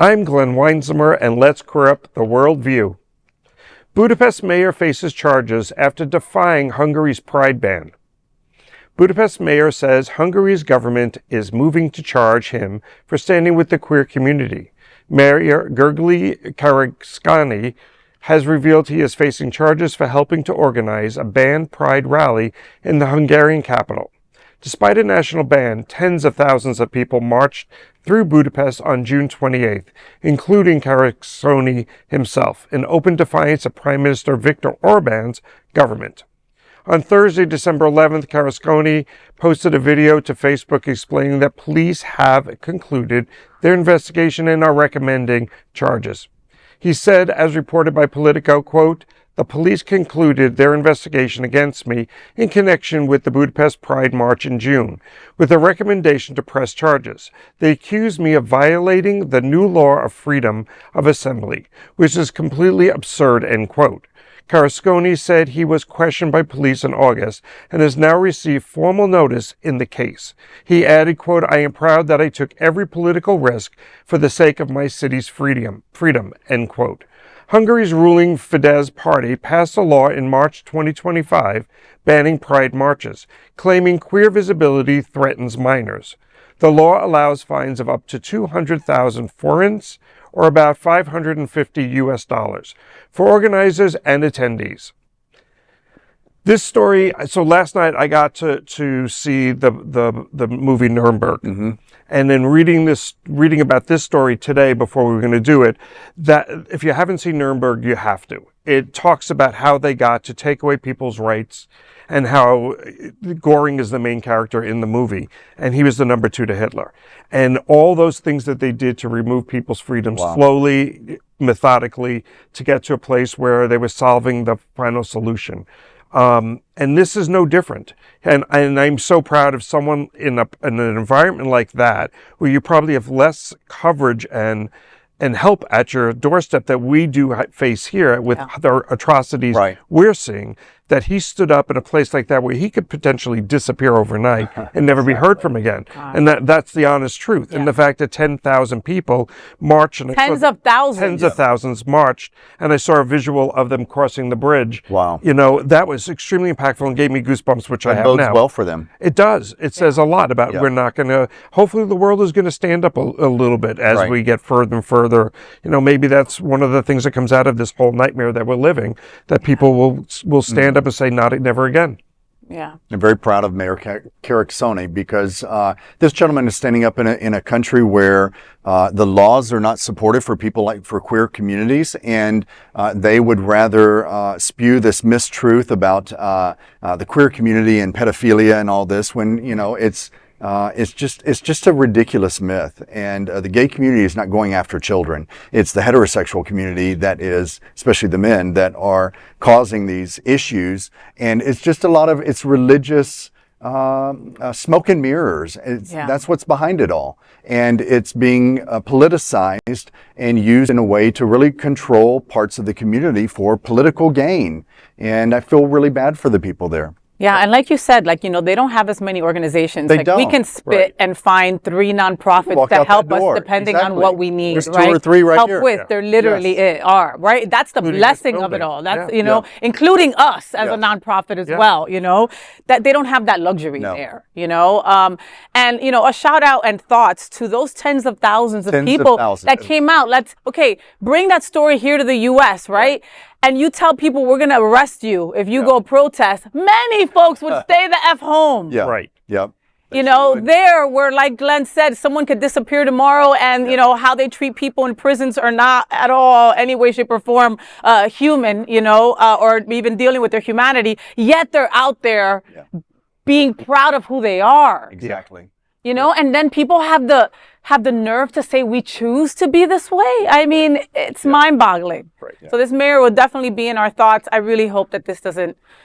I'm Glenn Weinzimmer, and let's corrupt the worldview. Budapest mayor faces charges after defying Hungary's pride ban. Budapest mayor says Hungary's government is moving to charge him for standing with the queer community. Mayor Gergely Karakszany has revealed he is facing charges for helping to organize a banned pride rally in the Hungarian capital. Despite a national ban, tens of thousands of people marched through Budapest on June 28th, including Karakszany himself, in open defiance of Prime Minister Viktor Orban's government. On Thursday, December 11th, Karakszany posted a video to Facebook explaining that police have concluded their investigation and are recommending charges. He said, as reported by Politico, quote, "The police concluded their investigation against me in connection with the Budapest Pride March in June, with a recommendation to press charges. They accused me of violating the new law of freedom of assembly, which is completely absurd," end quote. Karakszany said he was questioned by police in August and has now received formal notice in the case. He added, quote, "I am proud that I took every political risk for the sake of my city's freedom," end quote. Hungary's ruling Fidesz party passed a law in March 2025 banning pride marches, claiming queer visibility threatens minors. The law allows fines of up to 200,000 forints, or about $550 for organizers and attendees. This story, so last night I got to see the movie Nuremberg. Mm-hmm. And then reading about this story today before we were going to do it, that if you haven't seen Nuremberg, you have to. It talks about how they got to take away people's rights and how Göring is the main character in the movie, and he was the number 2 to Hitler. And all those things that they did to remove people's freedoms slowly, methodically, to get to a place where they were solving the final solution. And this is no different. And I'm so proud of someone in an environment like that, where you probably have less coverage and help at your doorstep that we do face here with the atrocities we're seeing, that he stood up in a place like that where he could potentially disappear overnight and never be heard from again. And that's the honest truth. And the fact that 10,000 people marched. And Tens of thousands marched. And I saw a visual of them crossing the bridge. Wow. You know, that was extremely impactful and gave me goosebumps, which I have now. That bodes well for them. It does. It says a lot about we're not going to, hopefully the world is going to stand up a little bit as we get further and further. You know, maybe that's one of the things that comes out of this whole nightmare that we're living, that people will stand up and say, never again. Yeah. I'm very proud of Mayor Karakszany because this gentleman is standing up in a country where the laws are not supportive for people for queer communities, and they would rather spew this mistruth about the queer community and pedophilia and all this when, you know, it's just a ridiculous myth. And the gay community is not going after children. It's the heterosexual community that is, especially the men, that are causing these issues. And it's just it's religious smoke and mirrors. That's what's behind it all. And it's being politicized and used in a way to really control parts of the community for political gain. And I feel really bad for the people there. Yeah, and like you said, they don't have as many organizations. They don't. We can spit and find 3 nonprofits to help us depending on what we need. There's 2 or 3 right help here. With. There literally are, right? That's the blessing of it all. That's, including us as a nonprofit as well, that they don't have that luxury there, and, a shout out and thoughts to those tens of thousands of people that came out. Bring that story here to the U.S., right? And you tell people we're going to arrest you if you go protest, many folks would stay the F home. Yeah. Right. Yep. There where, like Glenn said, someone could disappear tomorrow and, how they treat people in prisons are not at all any way, shape, or form human, or even dealing with their humanity. Yet they're out there being proud of who they are. Exactly. And then people have the nerve to say we choose to be this way. I mean, it's mind-boggling. Right, So this mayor will definitely be in our thoughts. I really hope that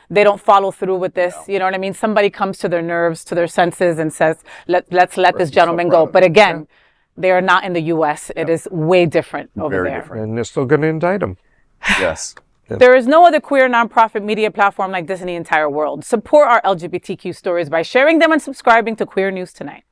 they don't follow through with this. You know what I mean? Somebody comes to their nerves, to their senses, and says, let's let this gentleman go. But again, they are not in the U.S. It is way different over there. Different. And they're still going to indict him. Yes. There is no other queer nonprofit media platform like this in the entire world. Support our LGBTQ stories by sharing them and subscribing to Queer News Tonight.